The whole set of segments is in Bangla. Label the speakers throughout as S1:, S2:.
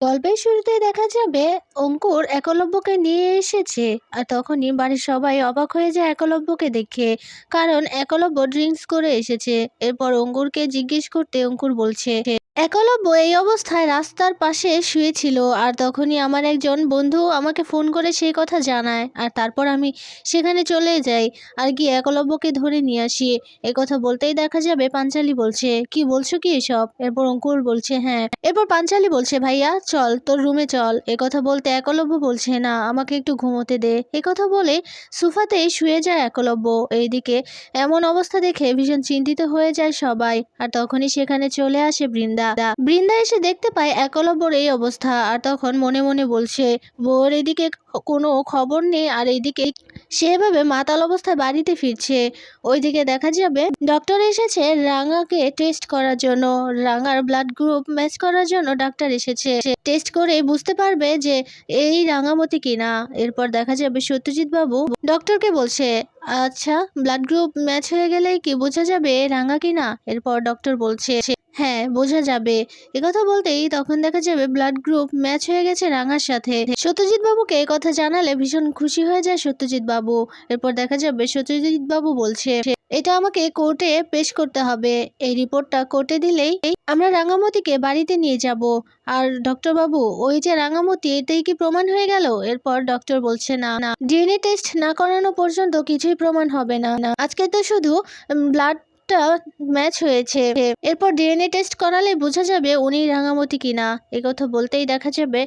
S1: গল্পের শুরুতেই দেখা যাবে অঙ্কুর একলব্যকে নিয়ে এসেছে। আর তখনই বাড়ির সবাই অবাক হয়ে যায় একলব্যকে দেখে, কারণ একলব্য ড্রিঙ্কস করে এসেছে। এরপর অঙ্কুরকে জিজ্ঞেস করতে অঙ্কুর বলছে একলব্য এই অবস্থায় রাস্তার পাশে শুয়েছিল। আর তখনই আমার একজন বন্ধু আমাকে ফোন করে সেই কথা জানায়, আর তারপর আমি সেখানে চলে যাই আর গিয়ে একলব্যকে ধরে নিয়ে আসি। কথা বলতেই দেখা যাবে পাঞ্চালি বলছে, কি বলছো কি এসব? এরপর অঙ্কুর বলছে হ্যাঁ। এরপর পাঞ্চালি বলছে, ভাইয়া চল তোর রুমে চল। কথা বলতে একলব্য বলছে, না আমাকে একটু ঘুমোতে দে। কথা বলে সোফাতেই শুয়ে যায় একলব্য। এইদিকে এমন অবস্থা দেখে ভীষণ চিন্তিত হয়ে যায় সবাই। আর তখনই সেখানে চলে আসে বৃন্দা। বৃন্দা এসে দেখতে পায় একলব্যর এই অবস্থা, আর তখন মনে মনে বলছে বউর এদিকে কোনো খবর নেই, আর এইদিকে সেভাবে মাতাল অবস্থায় বাড়িতে ফিরছে। ওইদিকে দেখা যাবে ডক্টর এসেছে রাঙাকে টেস্ট করার জন্য। রাঙার ব্লাড গ্রুপ ম্যাচ করার জন্য ডাক্তার এসেছে। টেস্ট করে বুঝতে পারবে যে এই রাঙামতি কিনা। এরপর দেখা যাবে সত্যজিৎ বাবু ডক্টরকে বলছে, আচ্ছা ব্লাড গ্রুপ ম্যাচ হয়ে গেলেই কি বোঝা যাবে রাঙা কিনা? এরপর ডক্টর বলছে হ্যাঁ বোঝা যাবে। কথা বলতেই তখন দেখা যাবে ব্লাড গ্রুপ ম্যাচ হয়ে গেছে রাঙার সাথে। সত্যজিৎ বাবুকে কথা জানালে ভীষণ খুশি হয়ে যায় সত্যজিৎ বাবু। এরপর দেখা যাবে সত্যজিৎ বাবু বলছে, এটা আমাকে কোর্টে পেশ করতে হবে। এই রিপোর্টটা কোর্টে দিলেই আমরা রাঙামতিকে বাড়িতে নিয়ে যাব। আর ডক্টর বাবু ওই যে রাঙামতি, এটাই কি প্রমাণ হয়ে গেল? এরপর ডক্টর বলছে, না না, ডিএনএ টেস্ট না করানো পর্যন্ত কিছুই প্রমাণ হবে না। আজকে তো শুধু ব্লাড ম্যাচ হয়েছে, এরপর ডিএনএ টেস্ট করালে বোঝা যাবে উনি রাঙামতি কিনা। কথা বলতেই দেখা যাবে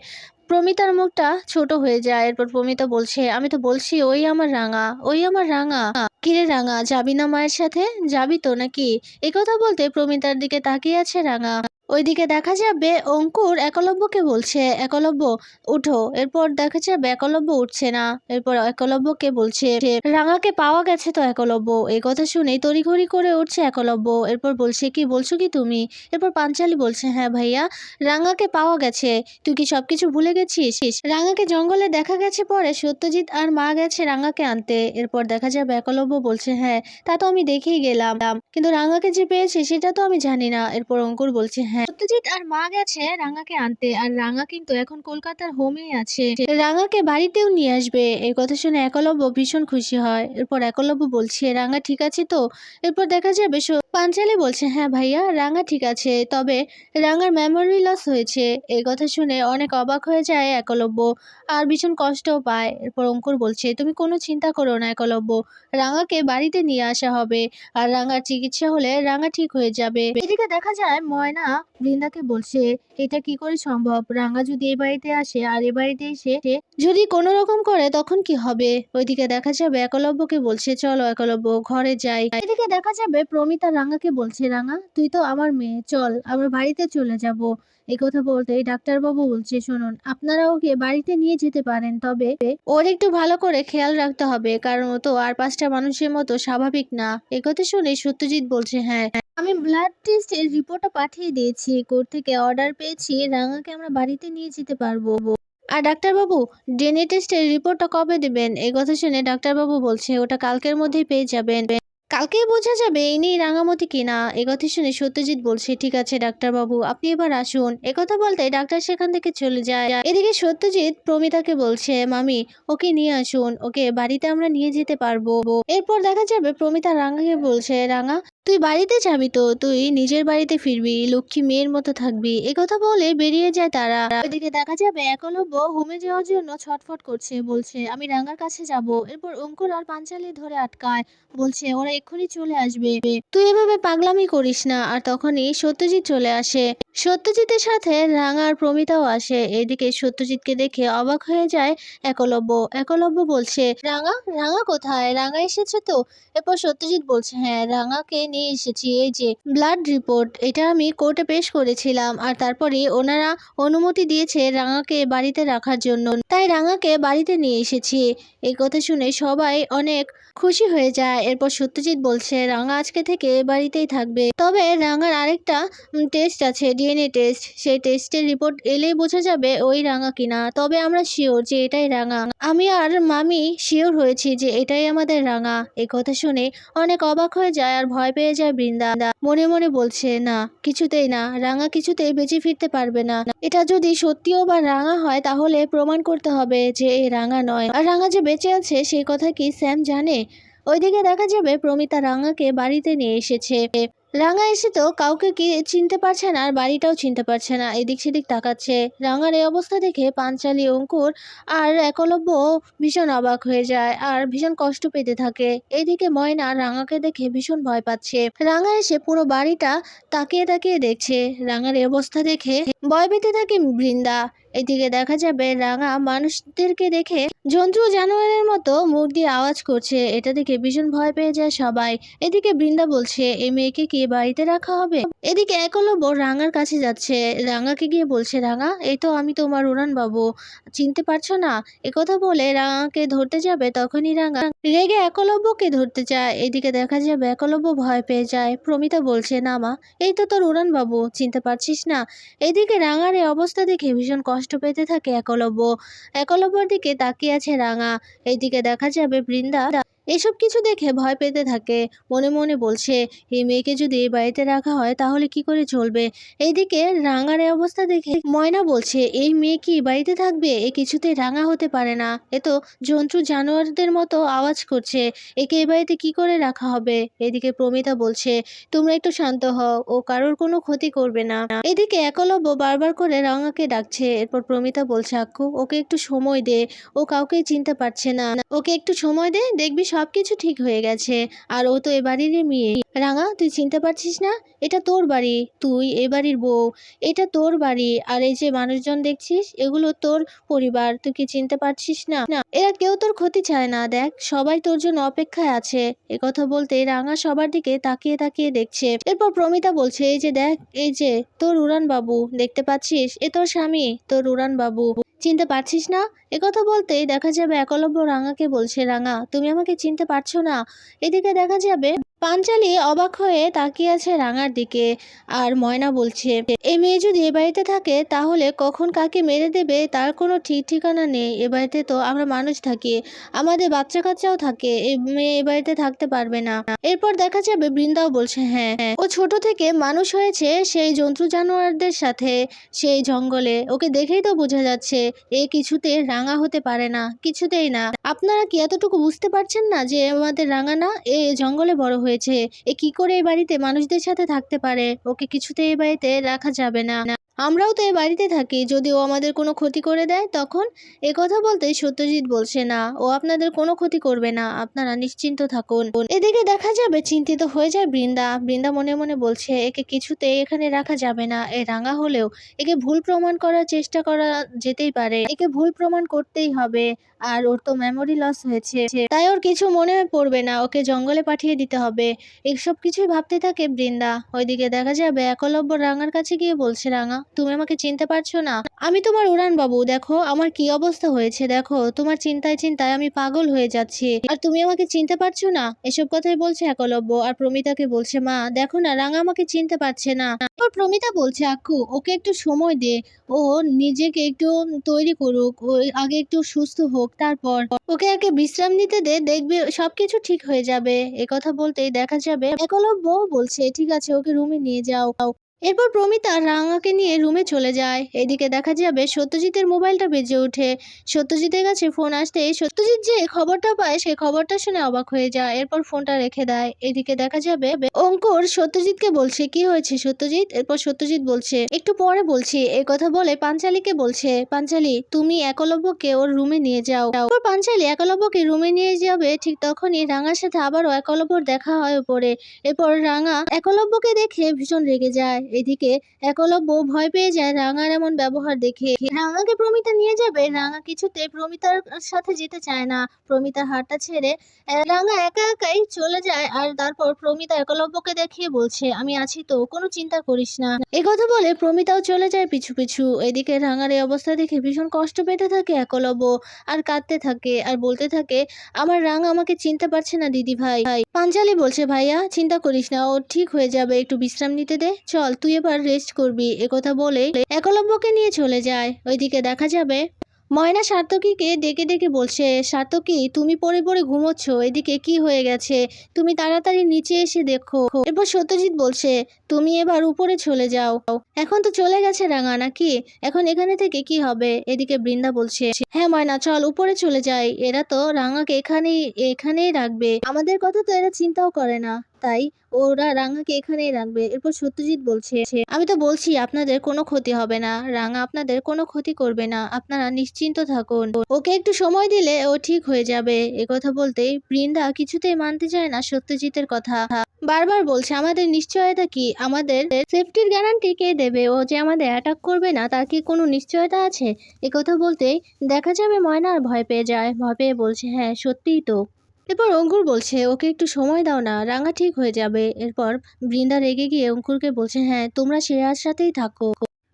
S1: প্রমিতার মুখটা ছোট হয়ে যায়। এরপর প্রমিতা বলছে, আমি তো বলছি ওই আমার রাঙা, ওই আমার রাঙা। কিরে রাঙা, যাবি না মায়ের সাথে? যাবি তো নাকি? কথা বলতে প্রমিতার দিকে তাকিয়ে আছে রাঙা। ওইদিকে দেখা যাবে অঙ্কুর একলব্যকে বলছে, একলব্য উঠো। এরপর দেখা যাবে একলব্য উঠছে না। এরপর একলব্যকে বলছে, রাঙাকে পাওয়া গেছে তো একলব্য। কথা শুনে তড়িঘড়ি করে উঠছে একলব্য। এরপর বলছে, কি বলছো কি তুমি? এরপর পাঞ্চালি বলছে, হ্যাঁ ভাইয়া, রাঙাকে পাওয়া গেছে। তুই কি সবকিছু ভুলে গেছিস? রাঙাকে জঙ্গলে দেখা গেছে, পরে সত্যজিৎ আর মা গেছে রাঙাকে আনতে। এরপর দেখা যাবে একলব্য বলছে, হ্যাঁ তা তো আমি দেখেই গেলাম, কিন্তু রাঙাকে যে পেয়েছে সেটা তো আমি জানি না। এরপর অঙ্কুর বলছে, হ্যাঁ সত্যজিৎ আর মা গেছে রাঙাকে আনতে, আর রাঙা কিন্তু এখন কলকাতার হোমেই আছে, রাঙাকে বাড়িতেও নিয়ে আসবে। এই কথা শুনে একলব্য ভীষণ খুশি হয়। এরপর একলব্য বলছে, রাঙা ঠিক আছে তো? এরপর দেখা যাবে পাঞ্চালি বলছে, হ্যাঁ ভাইয়া রাঙা ঠিক আছে, তবে রাঙার মেমোরি লস হয়েছে। এই কথা শুনে অনেক অবাক হয়ে যায় একলব্য, আর ভীষণ কষ্টও পায়। এরপর অঙ্কুর বলছে, তুমি কোনো চিন্তা করো না একলব্য, রাঙাকে বাড়িতে নিয়ে আসা হবে, আর রাঙার চিকিৎসা হলে রাঙা ঠিক হয়ে যাবে। এদিকে দেখা যায় ময়না বৃন্দাকে বলছে, এটা কি করে সম্ভব? রাঙা যদি এই বাড়িতে আসে, আর এ বাড়িতে এসে যদি কোনো রকম করে তখন কি হবে? ওইদিকে দেখা যাবে একলব্যকে বলছে, চলো একলব্য ঘরে যাই। এদিকে দেখা যাবে প্রমিতা রাঙাকে বলছে, রাঙা তুই তো আমার মেয়ে, চল আমরা বাড়িতে চলে যাব। কথা বলতে ডাক্তারবাবু বলছে, শুনুন আপনারা ওকে বাড়িতে নিয়ে যেতে পারেন, তবে ওর একটু ভালো করে খেয়াল রাখতে হবে, কারণ ও তো আর 5টা মানুষের মতো স্বাভাবিক না। কথা শুনে সত্যজিৎ বলছে, হ্যাঁ আমি ব্লাড টেস্টের রিপোর্টটা পাঠিয়ে দিয়েছি, কোর্ট থেকে অর্ডার পেয়েছি, রাঙাকে আমরা বাড়িতে নিয়ে যেতে পারবো। আর ডাক্তারবাবু ডিএনএ টেস্টের রিপোর্টটা কবে দেবেন? কথা শুনে ডাক্তারবাবু বলছে, ওটা কালকের মধ্যেই পেয়ে যাবেন, কালকেই বোঝা যাবে ইনি রাঙামতি কিনা। কথা শুনে সত্যজিৎ বলছে, ঠিক আছে ডাক্তারবাবু আপনি এবার আসুন। কথা বলতে ডাক্তার সেখান থেকে চলে যায়। এদিকে সত্যজিৎ প্রমিতাকে বলছে, মামি ওকে নিয়ে আসুন, ওকে বাড়িতে আমরা নিয়ে যেতে পারবো। এরপর দেখা যাবে প্রমিতা রাঙাকে বলছে, রাঙা তুই বাড়িতে যাবি তো? তুই নিজের বাড়িতে ফিরবি, লক্ষ্মী মেয়ের মতো থাকবি। কথা বলে বেরিয়ে যায় তারা। ওইদিকে দেখা যাবে একলব্য হোমে যাওয়ার জন্য ছটফট করছে, বলছে আমি রাঙার কাছে যাব। এরপর অঙ্কুর আর পাঞ্চালি ধরে আটকায়, বলছে ওরা এক্ষুনি চলে আসবে, তুই এভাবে পাগলামি করিস না। আর তখনই সত্যজিৎ চলে আসে, সত্যজিতের সাথে রাঙা আর প্রমিতাও আসে। এদিকে সত্যজিৎকে দেখে অবাক হয়ে যায় একলব্য। একলব্য বলছে, রাঙা রাঙা কোথায়? রাঙা এসেছে তো? এরপর সত্যজিৎ বলছে, হ্যাঁ রাঙাকে নিয়ে এসেছি, এই যে ব্লাড রিপোর্ট, এটা আমি কোর্টে পেশ করেছিলাম, আর তারপরে ওনারা অনুমতি দিয়েছে রাঙাকে বাড়িতে রাখার জন্য, তাই রাঙাকে বাড়িতে নিয়ে এসেছি। কথা শুনে সবাই অনেক খুশি হয়ে যায়। এরপর সত্যজিৎ বলছে, রাঙা আজকে থেকে বাড়িতেই থাকবে, তবে রাঙার আরেকটা টেস্ট আছে, ডিএনএ টেস্ট, সেই টেস্টের রিপোর্ট এলেই বোঝা যাবে ওই রাঙা কিনা, তবে আমরা শিওর যে এটাই রাঙা। আমি আর মামি শিওর হয়েছি যে এটাই আমাদের রাঙা। এই কথা শুনে অনেক অবাক হয়ে যায় আর ভয় পেয়ে যায় বৃন্দা। মনে মনে বলছে, না, কিছুতেই না, রাঙা কিছুতেই বেঁচে ফিরতে পারবে না। এটা যদি সত্যিও বা রাঙা হয় তাহলে প্রমাণ করতে হবে যে এ রাঙা নয়। আর রাঙা যে বেঁচে আছে সেই কথা কি স্যাম জানে? ওইদিকে দেখা যাবে প্রমিতা রাঙাকে বাড়িতে নিয়ে এসেছে। রাঙা এসে তো কাউকে কি চিনতে পারছে না আর বাড়িটাও চিনতে পারছে না, এদিক সেদিক তাকাচ্ছে। রাঙার এই অবস্থা দেখে পাঞ্চালী, অঙ্কুর আর একলব্য ভীষণ অবাক হয়ে যায় আর ভীষণ কষ্ট পেতে থাকে। এইদিকে ময়না রাঙাকে দেখে ভীষণ ভয় পাচ্ছে। রাঙা এসে পুরো বাড়িটা তাকিয়ে তাকিয়ে দেখছে। রাঙার এই অবস্থা দেখে ভয় পেতে থাকে বৃন্দা। এদিকে দেখা যাবে রাঙা মানুষদেরকে দেখে জন্তু জানোয়ারের মতো মুখ দিয়ে আওয়াজ করছে। এটা দেখে ভীষণ ভয় পেয়ে যায় সবাই। এদিকে বৃন্দা বলছে, এই মেয়েকে কি বাড়িতে রাখা হবে? এদিকে একলব্য রাঙার কাছে যাচ্ছে। রাঙাকে গিয়ে বলছে, রাঙা, এই তো আমি তোমার উড়ান বাবু, চিনতে পারছো না? একথা বলে রাঙাকে ধরতে যাবে, তখনই রাঙা রেগে একলব্যকে ধরতে চায়। এদিকে দেখা যাবে একলব্য ভয় পেয়ে যায়। প্রমিতা বলছে, না মা, এই তো তোর উড়ান বাবু, চিনতে পারছিস না? এদিকে রাঙার এই অবস্থা দেখে ভীষণ কষ্ট পেতে থাকে একলব্য। একলব্যর দিকে তাকিয়ে আছে রাঙা। এইদিকে দেখা যাবে বৃন্দা এসব কিছু দেখে ভয় পেতে থাকে। মনে মনে বলছে, এই মেয়েকে যদি এই বাড়িতে রাখা হয় তাহলে কি করে চলবে? এইদিকে রাঙার এই অবস্থা দেখে ময়না বলছে, এই মেয়ে কি বাড়িতে থাকবে? এ কিছুতেই রাঙা হতে পারে না, এ তো জন্তু জানোয়ারদের মতো আওয়াজ করছে, একে এই বাড়িতে কি করে রাখা হবে? এদিকে প্রমিতা বলছে, তোমরা একটু শান্ত হও, ও কারোর কোনো ক্ষতি করবে না। এদিকে একলব্য বারবার করে রাঙাকে ডাকছে। এরপর প্রমিতা বলছে, আক্কু, ওকে একটু সময় দে, ও কাউকে চিনতে পারছে না, ওকে একটু সময় দে, দেখবি সবকিছু ঠিক হয়ে গেছে। আর ও তো এ বাড়িরই মেয়ে। রাঙা, তুই চিনতে পারছিস না? এটা তোর বাড়ি, তুই এ বাড়ির বউ, এটা তোর বাড়ি। আর এই যে মানুষজন দেখছিস, এগুলো তোর পরিবার, তুই কি চিনতে পারছিস না? এরা কেউ তোর ক্ষতি চায় না, দেখ সবাই তোর জন্য অপেক্ষায় আছে। কথা বলতে রাঙা সবার দিকে তাকিয়ে তাকিয়ে দেখছে। এরপর প্রমিতা বলছে, এই যে দেখ, এই যে তোর উড়ান বাবু, দেখতে পাচ্ছিস? এ তোর স্বামী, তোর উড়ান বাবু, চিনতে পারছিস না? একথা বলতেই দেখা যাবে একলব্য রাঙাকে বলছে, রাঙা, তুমি আমাকে চিনতে পারছো না? এদিকে দেখা যাবে পাঞ্চালী অবাক হয়ে তাকিয়ে আছে রাঙার দিকে। আর ময়না বলছে, এই মেয়ে যদি এ বাড়িতে থাকে তাহলে কখন কাকে মেরে দেবে তার কোনো ঠিক ঠিকানা নেই। এ বাড়িতে তো আমরা মানুষ থাকি, আমাদের বাচ্চা কাচ্চাও থাকে, এই মেয়ে এ বাড়িতে থাকতে পারবে না। এরপর দেখা যাবে বৃন্দাও বলছে, হ্যাঁ, ও ছোট থেকে মানুষ হয়েছে সেই জন্তু জানোয়ারদের সাথে, সেই জঙ্গলে, ওকে দেখেই তো বোঝা যাচ্ছে এ কিছুতে রাঙা হতে পারে না, কিছুতেই না। আপনারা কি এতটুকু বুঝতে পারছেন না যে আমাদের রাঙা না, এ জঙ্গলে বড় হয়েছে, এ কি করে এই বাড়িতে মানুষদের সাথে থাকতে পারে? ওকে কিছুতেই এই বাড়িতে রাখা যাবে না। আমরাও তো এই বাড়িতে থাকি, যদি ও আমাদের কোনো ক্ষতি করে দেয় তখন? কথা বলতে সত্যজিৎ বলছে, না, ও আপনাদের কোনো ক্ষতি করবে না, আপনারা নিশ্চিন্ত থাকুন। এদিকে দেখা যাবে চিন্তিত হয়ে যায় বৃন্দা। বৃন্দা মনে মনে বলছে, একে কিছুতেই এখানে রাখা যাবে না। এ রাঙা হলেও একে ভুল প্রমাণ করার চেষ্টা করা যেতেই পারে, একে ভুল প্রমাণ করতেই হবে। আর ওর তো মেমোরি লস হয়েছে, তাই ওর কিছু মনে পড়বে না, ওকে জঙ্গলে পাঠিয়ে দিতে হবে। এইসব কিছুই ভাবতে থাকে বৃন্দা। ওইদিকে দেখা যাবে একলব্য রাঙার কাছে গিয়ে বলছে, রাঙা, তুমি আমাকে চিনতে পারছো না? আমি তোমার উড়ান বাবু, দেখো আমার কি অবস্থা হয়েছে, দেখো তোমার চিন্তায় চিন্তায় আমি পাগল হয়ে যাচ্ছি, আর তুমি আমাকে চিনতে পারছো না? এসব কথাই বলছে একলব্য। আর প্রমিতাকে বলছে, মা দেখো না, রাঙা আমাকে চিনতে পারছে না। এরপর প্রমিতা বলছে, আক্কু, ওকে একটু সময় দে, ও নিজেকে একটু তৈরি করুক, ও আগে একটু সুস্থ হোক, তারপর ওকে আগে বিশ্রাম নিতে দে, দেখবি সবকিছু ঠিক হয়ে যাবে। কথা বলতেই দেখা যাবে একলব্য বলছে, ঠিক আছে, ওকে রুমে নিয়ে যাও। এরপর প্রমিতা রাঙাকে নিয়ে রুমে চলে যায়। এদিকে দেখা যাবে সত্যজিতের মোবাইলটা বেজে ওঠে। সত্যজিতের কাছে ফোন আসতেই সত্যজিৎ যে খবরটা পায় সেই খবরটা শুনে অবাক হয়ে যায়। এরপর ফোনটা রেখে দেয়। এদিকে দেখা যাবে অঙ্কুর সত্যজিৎকে বলছে, কি হয়েছে সত্যজিৎ? এরপর সত্যজিৎ বলছে, একটু পরে বলছি। এই কথা বলে পাঞ্চালীকে বলছে, পাঞ্চালী, তুমি একলব্যকে ওর রুমে নিয়ে যাও। এরপর পাঞ্চালী একলব্যকে রুমে নিয়ে যাবে, ঠিক তখনই রাঙার সাথে আবারও একলব্যর দেখা হয় উপরে। এরপর রাঙা একলব্যকে দেখে ভীষণ রেগে যায়। এদিকে একলব্য ভয় পেয়ে যায় রাঙার এমন ব্যবহার দেখে। রাঙাকে প্রমিতা নিয়ে যাবে, রাঙা কিছুতে প্রমিতার সাথে যেতে চায় না। প্রমিতার হাতটা ছেড়ে রাঙা একা একাই চলে যায়। আর তারপর প্রমিতা একলব্যকে দেখিয়ে বলছে, আমি আছি তো, কোনো চিন্তা করিস না। কথা বলে প্রমিতাও চলে যায় পিছু পিছু। এদিকে রাঙার এই অবস্থা দেখে ভীষণ কষ্ট পেতে থাকে একলব্য, আর কাঁদতে থাকে আর বলতে থাকে, আমার রাঙা আমাকে চিনতে পারছে না দিদি ভাই। পাঞ্চালী বলছে, ভাইয়া চিন্তা করিস না, ও ঠিক হয়ে যাবে, একটু বিশ্রাম নিতে দে, চল তুই এবার রেস্ট করবি। কথা বলে একলব্যকে নিয়ে চলে যায়। ওইদিকে দেখা যাবে ময়না সার্থকীকে ডেকে ডেকে বলছে, সার্থকী তুমি পড়ে পড়ে ঘুমোচ্ছ, এদিকে কি হয়ে গেছে, তুমি তাড়াতাড়ি নিচে এসে দেখো। এরপর সত্যজিৎ বলছে, তুমি এবার উপরে চলে যাও। এখন তো চলে গেছে রাঙা নাকি, এখন এখানে থেকে কি হবে? এদিকে বৃন্দা বলছে, হ্যাঁ ময়না চল উপরে চলে যাই, এরা তো রাঙাকে এখানেই রাখবে, আমাদের কথা তো এরা চিন্তাও করে না, তাই ওরা রাঙাকে এখানেই রাখবে। এরপর সত্যজিৎ বলছে, আমি তো বলছি আপনাদের কোনো ক্ষতি হবে না, রাঙা আপনাদের কোনো ক্ষতি করবে না, আপনারা নিশ্চিন্ত থাকুন, ওকে একটু সময় দিলে ও ঠিক হয়ে যাবে। একথা বলতেই বৃন্দা কিছুতেই মানতে চায় না সত্যজিতের কথা, বারবার বলছে, আমাদের নিশ্চয়তা কি, আমাদের সেফটির গ্যারান্টি কে দেবে, ও যে আমাদের অ্যাটাক করবে না তার কি কোনো নিশ্চয়তা আছে? একথা বলতেই দেখা যাবে ময়না আর ভয় পেয়ে যায়, ভয় পেয়ে বলছে, হ্যাঁ সত্যিই তো। এরপর অঙ্কুর বলছে, ওকে একটু সময় দাও না, রাঙা ঠিক হয়ে যাবে। এরপর বৃন্দা রেগে গিয়ে অঙ্কুরকে বলছে, হ্যাঁ তোমরা শ্রেয়ার সাথেই থাকো।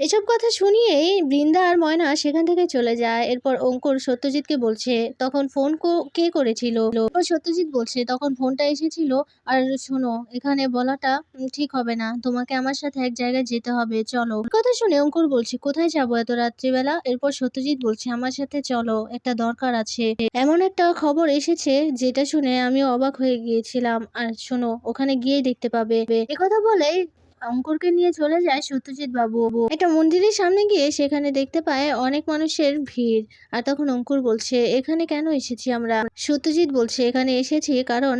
S1: এসব কথা শুনিয়েই বৃন্দা আর ময়না সেখান থেকে চলে যায়। এরপর অঙ্কুর সত্যজিৎকে বলছে, তখন ফোন কে করেছিল? এরপর সত্যজিৎ বলছে, তখন ফোনটা এসেছিল, আর শোনো এখানে বলাটা ঠিক হবে না, তোমাকে আমার সাথে এক জায়গায় যেতে হবে, চলো। কথা শুনে অঙ্কুর বলছে, কোথায় যাবো এত রাত্রিবেলা? এরপর সত্যজিৎ বলছে, আমার সাথে চলো, একটা দরকার আছে, এমন একটা খবর এসেছে যেটা শুনে আমিও অবাক হয়ে গিয়েছিলাম, আর শোনো ওখানে গিয়েই দেখতে পাবে। একথা বলে অঙ্কুরকে নিয়ে চলে যায় সত্যজিৎ বাবু একটা মন্দিরের সামনে গিয়ে সেখানে দেখতে পায় অনেক মানুষের ভিড়। আর তখন অঙ্কুর বলছে, এখানে কেন এসেছি আমরা? সত্যজিৎ বলছে, এখানে এসেছি কারণ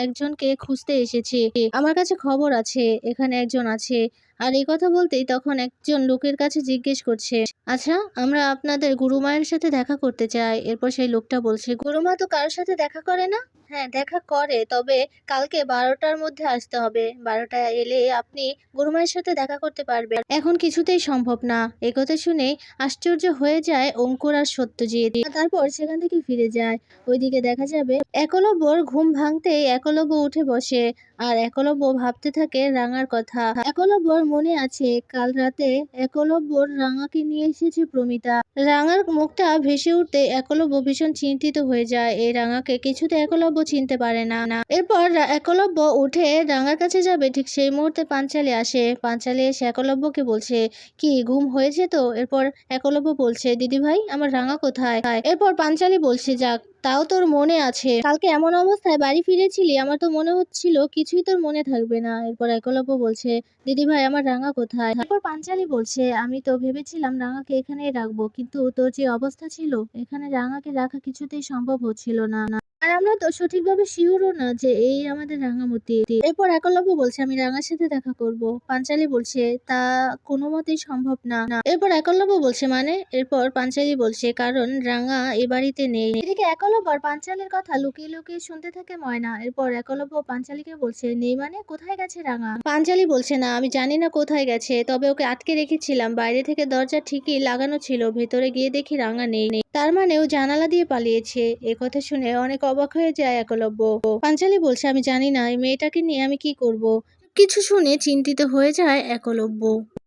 S1: একজনকে খুঁজতে এসেছি, আমার কাছে খবর আছে এখানে একজন আছে। আর এই কথা বলতেই তখন একজন লোকের কাছে জিজ্ঞেস করছে, আচ্ছা আমরা আপনাদের গুরুমায়ের সাথে দেখা করতে চাই। এরপর সেই লোকটা বলছে, গুরুমা তো কারোর সাথে দেখা করে না। হ্যাঁ দেখা করে, তবে কালকে 12টার মধ্যে আসতে হবে, 12টায় এলে আপনি গুরুমায়ের সাথে দেখা করতে পারবেন, এখন কিছুতেই সম্ভব না। একথা শুনে আশ্চর্য হয়ে যায় অঙ্কুর আর সত্যজিৎ, তারপর সেখান থেকে ফিরে যায়। ওইদিকে দেখা যাবে একলব্যর ঘুম ভাঙতেই একলব্য উঠে বসে, আর একলব্য ভাবতে থাকে রাঙার কথা। একলব্যর মনে আছে কাল রাতে একলব্যর রাঙাকে নিয়ে এসেছে প্রমিতা। রাঙার মুখটা ভেসে উঠতে একলব্য ভীষণ চিন্তিত হয়ে যায়, এই রাঙাকে কিছুতে একলব্য চিনতে পারে না। এরপর একলব্য উঠে রাঙার কাছে যাবে, ঠিক সেই মুহূর্তে পাঞ্চালি আসে। পাঞ্চালি এসে একলব্যকে বলছে, কি ঘুম হয়েছে তো? এরপর একলব্য বলছে, দিদি ভাই আমার রাঙা কোথায়? এরপর পাঞ্চালি বলছে, যাক তাও তোর মনে আছে, কালকে এমন অবস্থায় বাড়ি ফিরেছিলি, আমার তো মনে হচ্ছিল কিছুই তোর মনে থাকবে না। এরপর একলব্য বলছে, দিদি ভাই আমার রাঙা কোথায়? এরপর পাঞ্চালি বলছে, আমি তো ভেবেছিলাম রাঙাকে এখানেই রাখবো, কিন্তু তোর যে অবস্থা ছিল এখানে রাঙাকে রাখা কিছুতেই সম্ভব হচ্ছিল না, আর আমরা তো সঠিকভাবে শিওরও না যে এই আমাদের রাঙামতি। এরপর একলব্য বলছে, আমি রাঙার সাথে দেখা করব। পাঞ্চালি বলছে, তা কোনো মতেই সম্ভব না। এরপর একলব্য বলছে, মানে? এরপর পাঞ্চালি বলছে, কারণ রাঙা এ বাড়িতে নেই। এদিকে একলব্য আর পাঞ্চালির কথা লুকিয়ে লুকিয়ে শুনতে থাকে ময়না। এরপর একলব্য পাঞ্চালিকে বলছে, নেই মানে? কোথায় গেছে রাঙা? পাঞ্চালি বলছে, না আমি জানি না কোথায় গেছে, তবে ওকে আটকে রেখেছিলাম, বাইরে থেকে দরজা ঠিকই লাগানো ছিল, ভেতরে গিয়ে দেখি রাঙা নেই। তার মানে ও জানালা দিয়ে পালিয়েছে। একথা শুনে অনেক অবাক হয়ে যায় একলব্য। পাঞ্চালি বলছে, আমি জানি না এই মেয়েটাকে নিয়ে আমি কি করব। কিছু শুনে চিন্তিত হয়ে যায় একলব্য।